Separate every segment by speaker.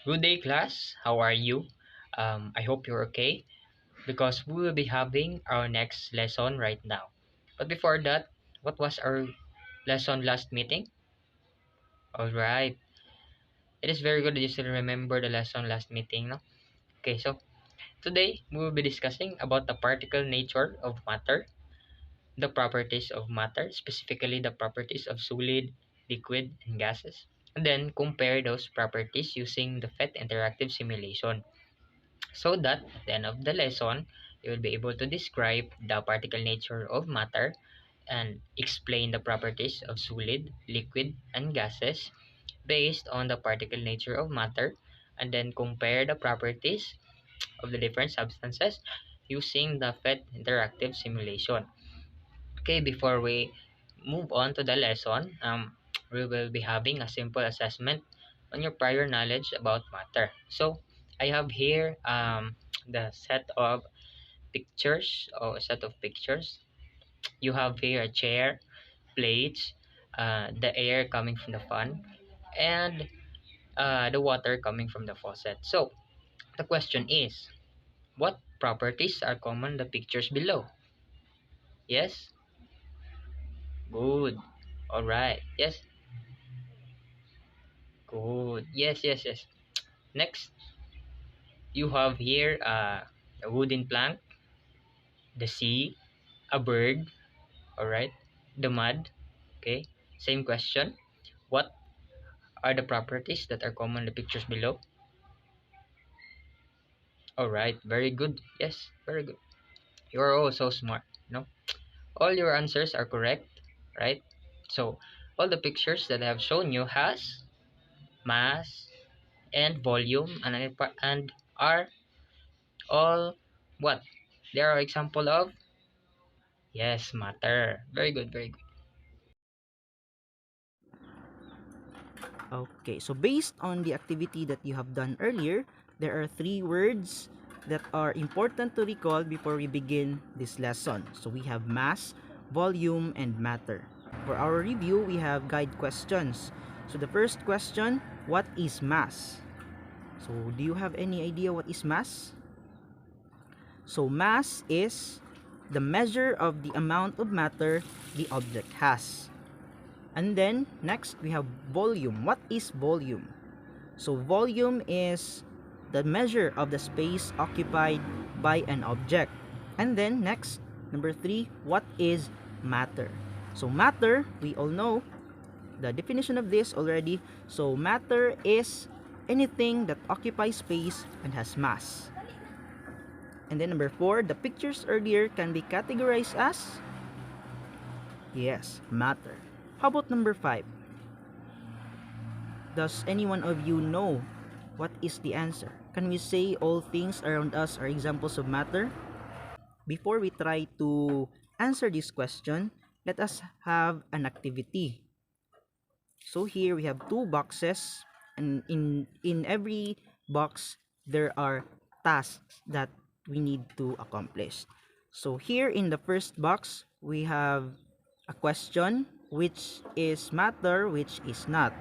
Speaker 1: Good day, class. How are you? I hope you're okay because we will be having our next lesson right now. But before that, what was our lesson last meeting? All right. It is very good that you still remember the lesson last meeting, no? Okay, so today we will be discussing about the particle nature of matter, the properties of matter, specifically the properties of solid, liquid, and gases, and then compare those properties using the PhET interactive simulation. So that at the end of the lesson, you will be able to describe the particle nature of matter and explain the properties of solid, liquid, and gases based on the particle nature of matter, and then compare the properties of the different substances using the PhET interactive simulation. Okay, before we move on to the lesson, we will be having a simple assessment on your prior knowledge about matter. So I have here the set of pictures or a set of pictures. You have here a chair, plates, the air coming from the fan, and the water coming from the faucet. So the question is, what properties are common in the pictures below? Yes? Good. All right. Yes. Good. Yes, yes, yes. Next, you have here a wooden plank, the sea, a bird, all right, the mud. Okay. Same question. What are the properties that are common in the pictures below? All right. Very good. Yes, very good. You are all so smart. No, all your answers are correct, right? So all the pictures that I have shown you has mass and volume and are all what? They are example of yes, matter. Very good, very good.
Speaker 2: Okay, so based on the activity that you have done earlier, there are three words that are important to recall before we begin this lesson. So we have mass, volume, and matter. For our review, we have guide questions. So the first question, what is mass? So do you have any idea what is mass? So mass is the measure of the amount of matter the object has. And then next we have volume. What is volume? So volume is the measure of the space occupied by an object. And then next, number 3, what is matter? So matter, we all know the definition of this already. So matter is anything that occupies space and has mass. And then number 4, the pictures earlier can be categorized as yes, matter. How about number 5? Does any one of you know what is the answer? Can we say all things around us are examples of matter? Before we try to answer this question, let us have an activity. So here we have two boxes, and in every box there are tasks that we need to accomplish. So here in the first box we have a question which is matter, which is not.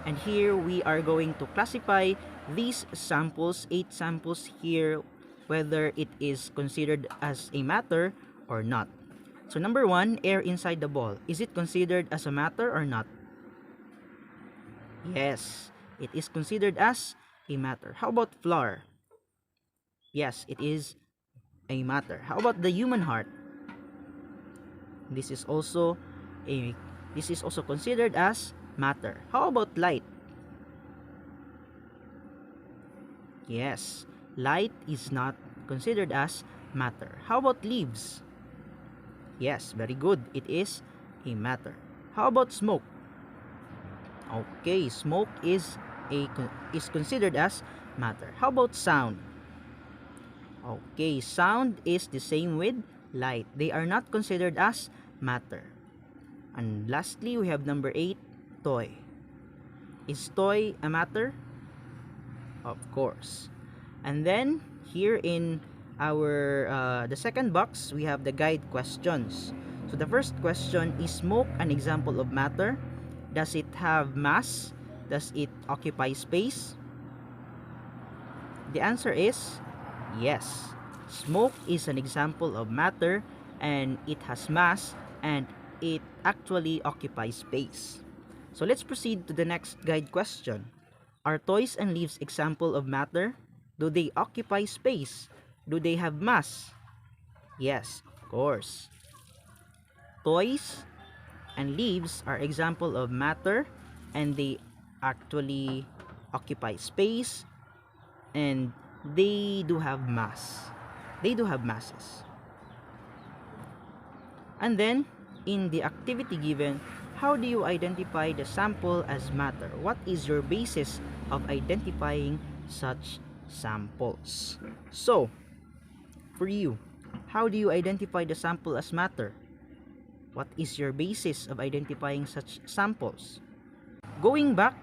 Speaker 2: And here we are going to classify these samples, 8 samples here, whether it is considered as a matter or not. So number 1, air inside the ball. Is it considered as a matter or not? Yes, it is considered as a matter. How about flour? Yes, it is a matter. How about the human heart? This is also a this is also considered as matter. How about light? Yes, light is not considered as matter. How about leaves? Yes, very good. It is a matter. How about smoke? Okay, smoke is considered as matter. How about sound? Okay, sound is the same with light. They are not considered as matter. And lastly, we have number 8, toy. Is toy a matter? Of course. And then here in our the second box, we have the guide questions. So the first question, is smoke an example of matter? Does it have mass? Does it occupy space? The answer is yes. Smoke is an example of matter, and it has mass, and it actually occupies space. So let's proceed to the next guide question. Are toys and leaves example of matter? Do they occupy space? Do they have mass? Yes, of course. Toys and leaves are example of matter, and they actually occupy space, and they do have mass. They do have masses. And then, in the activity given, how do you identify the sample as matter? What is your basis of identifying such samples? So, for you, how do you identify the sample as matter? What is your basis of identifying such samples? Going back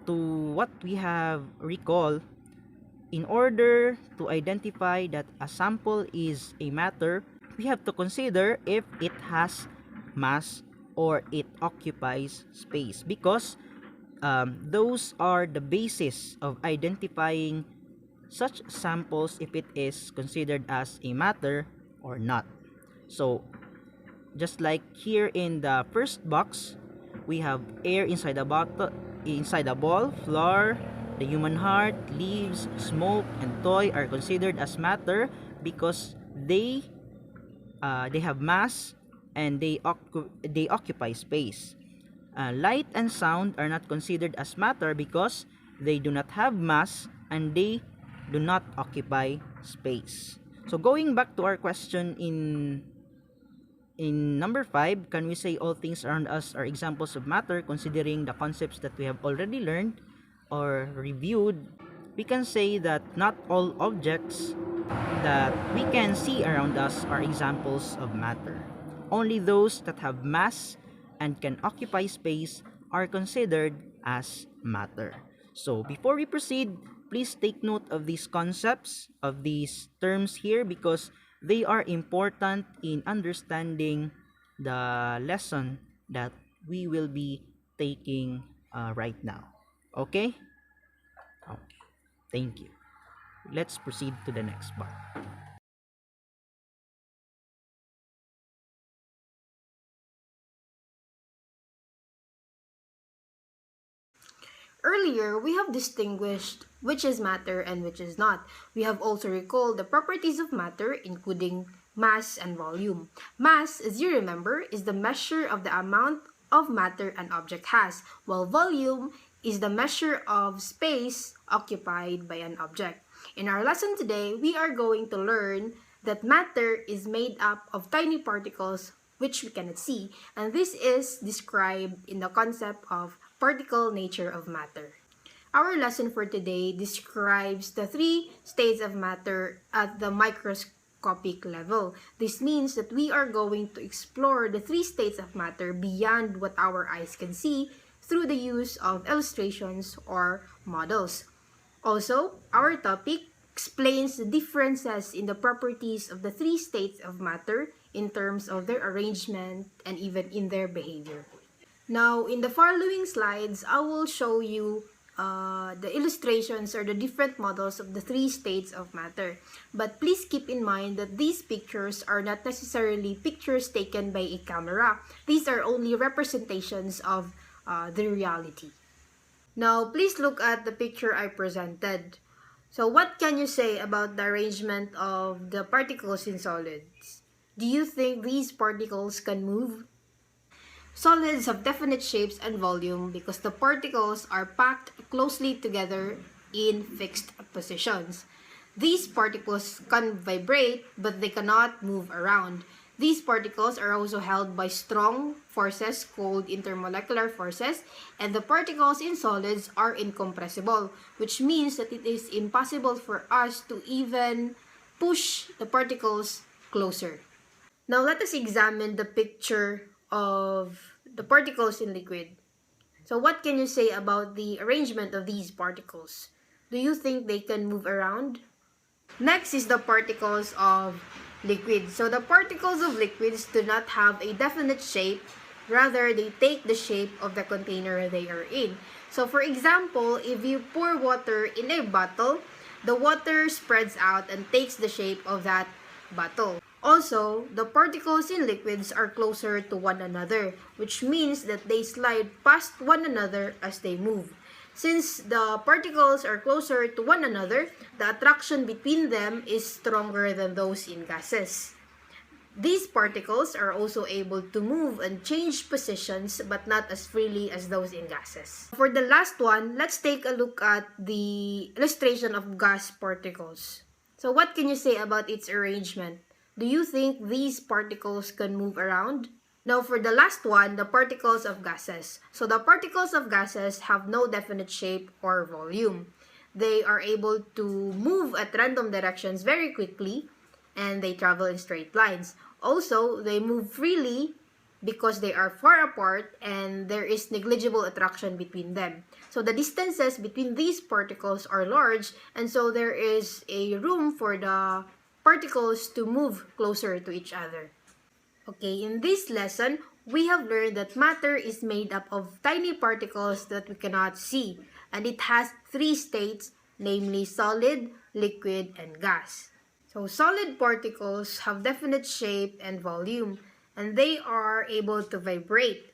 Speaker 2: to what we have recalled, in order to identify that a sample is a matter, we have to consider if it has mass or it occupies space, because those are the basis of identifying such samples if it is considered as a matter or not. So just like here in the first box, we have air inside the bottle, inside the ball, flour, the human heart, leaves, smoke, and toy are considered as matter because they have mass, and they occupy space. Light and sound are not considered as matter because they do not have mass and they do not occupy space. So going back to our question in number 5, can we say all things around us are examples of matter considering the concepts that we have already learned or reviewed? We can say that not all objects that we can see around us are examples of matter. Only those that have mass and can occupy space are considered as matter. So before we proceed, please take note of these concepts, of these terms here, because they are important in understanding the lesson that we will be taking right now. Okay? Okay. Thank you. Let's proceed to the next part.
Speaker 3: Earlier, we have distinguished which is matter and which is not. We have also recalled the properties of matter, including mass and volume. Mass, as you remember, is the measure of the amount of matter an object has, while volume is the measure of space occupied by an object. In our lesson today, we are going to learn that matter is made up of tiny particles which we cannot see, and this is described in the concept of particle nature of matter. Our lesson for today describes the three states of matter at the microscopic level. This means that we are going to explore the three states of matter beyond what our eyes can see through the use of illustrations or models. Also, our topic explains the differences in the properties of the three states of matter in terms of their arrangement and even in their behavior. Now, in the following slides, I will show you the illustrations or the different models of the three states of matter. But please keep in mind that these pictures are not necessarily pictures taken by a camera. These are only representations of the reality. Now, please look at the picture I presented. So, what can you say about the arrangement of the particles in solids? Do you think these particles can move? Solids have definite shapes and volume because the particles are packed closely together in fixed positions. These particles can vibrate, but they cannot move around. These particles are also held by strong forces called intermolecular forces, and the particles in solids are incompressible, which means that it is impossible for us to even push the particles closer. Now let us examine the picture of the particles in liquid. So what can you say about the arrangement of these particles? Do you think they can move around? Next is the particles of liquids. So the particles of liquids do not have a definite shape. Rather, they take the shape of the container they are in. So for example, if you pour water in a bottle, the water spreads out and takes the shape of that bottle. Also, the particles in liquids are closer to one another, which means that they slide past one another as they move. Since the particles are closer to one another, the attraction between them is stronger than those in gases. These particles are also able to move and change positions but not as freely as those in gases. For the last one, let's take a look at the illustration of gas particles. So what can you say about its arrangement? Do you think these particles can move around? Now for the last one, the particles of gases. So the particles of gases have no definite shape or volume. They are able to move at random directions very quickly, and they travel in straight lines. Also, they move freely because they are far apart and there is negligible attraction between them. So the distances between these particles are large, and so there is a room for the particles to move closer to each other. Okay, in this lesson, we have learned that matter is made up of tiny particles that we cannot see, and it has three states, namely solid, liquid, and gas. So solid particles have definite shape and volume, and they are able to vibrate.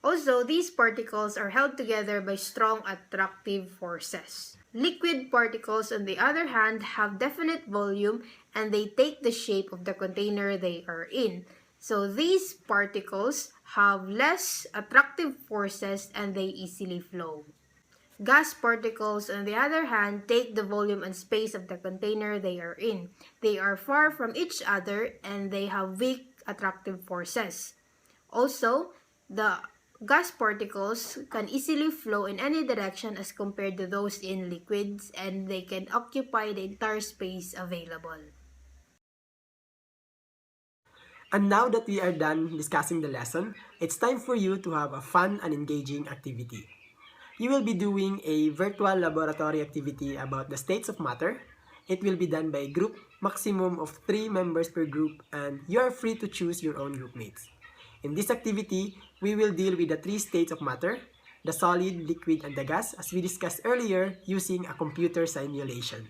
Speaker 3: Also, these particles are held together by strong attractive forces. Liquid particles, on the other hand, have definite volume and they take the shape of the container they are in. So these particles have less attractive forces and they easily flow. Gas particles, on the other hand, take the volume and space of the container they are in. They are far from each other and they have weak attractive forces. Also, the gas particles can easily flow in any direction as compared to those in liquids, and they can occupy the entire space available.
Speaker 4: And now that we are done discussing the lesson, it's time for you to have a fun and engaging activity. You will be doing a virtual laboratory activity about the states of matter. It will be done by a group, maximum of 3 members per group, and you are free to choose your own group mates. In this activity, we will deal with the 3 states of matter, the solid, liquid, and the gas, as we discussed earlier using a computer simulation.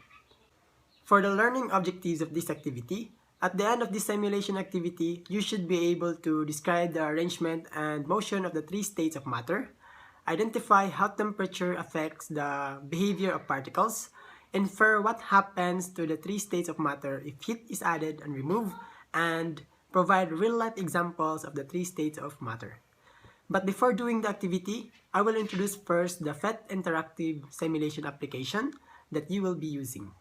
Speaker 4: For the learning objectives of this activity, at the end of this simulation activity, you should be able to describe the arrangement and motion of the 3 states of matter, identify how temperature affects the behavior of particles, infer what happens to the 3 states of matter if heat is added and removed, and provide real-life examples of the 3 states of matter. But before doing the activity, I will introduce first the PhET interactive simulation application that you will be using.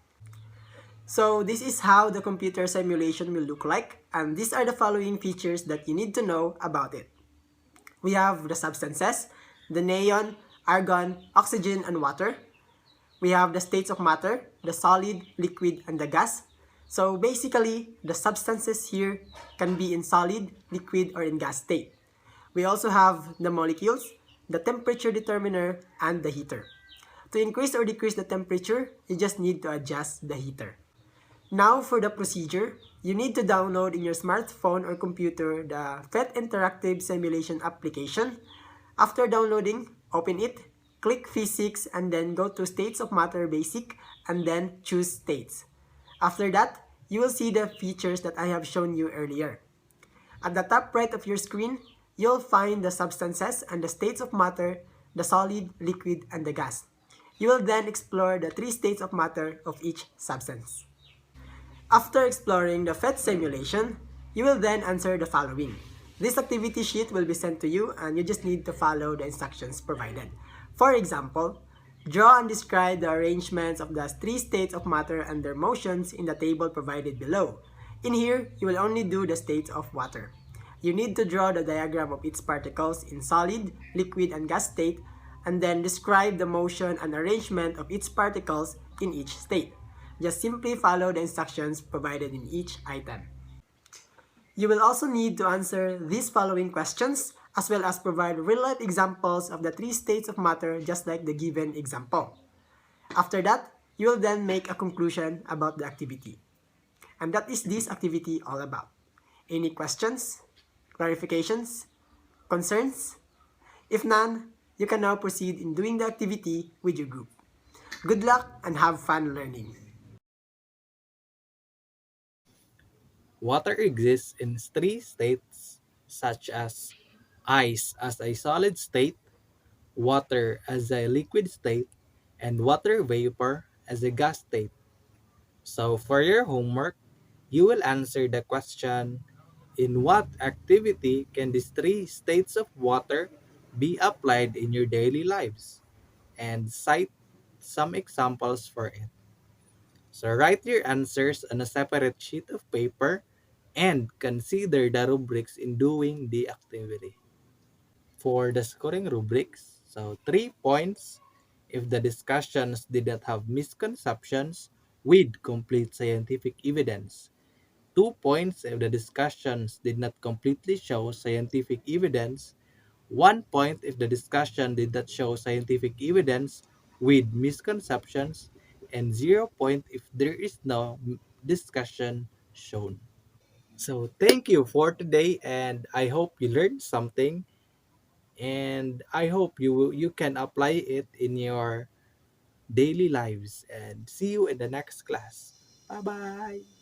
Speaker 4: So this is how the computer simulation will look like, and these are the following features that you need to know about it. We have the substances, the neon, argon, oxygen, and water. We have the states of matter, the solid, liquid, and the gas. So basically, the substances here can be in solid, liquid, or in gas state. We also have the molecules, the temperature determiner, and the heater. To increase or decrease the temperature, you just need to adjust the heater. Now for the procedure, you need to download in your smartphone or computer the PhET Interactive Simulation application. After downloading, open it, click Physics, and then go to States of Matter Basic, and then choose States. After that, you will see the features that I have shown you earlier. At the top right of your screen, you'll find the substances and the states of matter, the solid, liquid, and the gas. You will then explore the 3 states of matter of each substance. After exploring the PhET simulation, you will then answer the following. This activity sheet will be sent to you and you just need to follow the instructions provided. For example, draw and describe the arrangements of the 3 states of matter and their motions in the table provided below. In here, you will only do the states of water. You need to draw the diagram of its particles in solid, liquid, and gas state, and then describe the motion and arrangement of its particles in each state. Just simply follow the instructions provided in each item. You will also need to answer these following questions, as well as provide real-life examples of the 3 states of matter just like the given example. After that, you will then make a conclusion about the activity. And that is this activity all about. Any questions, clarifications, concerns? If none, you can now proceed in doing the activity with your group. Good luck and have fun learning.
Speaker 5: Water exists in three states, such as ice as a solid state, water as a liquid state, and water vapor as a gas state. So for your homework, you will answer the question, in what activity can these three states of water be applied in your daily lives? And cite some examples for it. So write your answers on a separate sheet of paper and consider the rubrics in doing the activity. For the scoring rubrics, so 3 points if the discussions did not have misconceptions with complete scientific evidence. 2 points if the discussions did not completely show scientific evidence. 1 point if the discussion did not show scientific evidence with misconceptions. And 0 point if there is no discussion shown. So thank you for today, and I hope you learned something, and I hope you can apply it in your daily lives, and see you in the next class. Bye bye.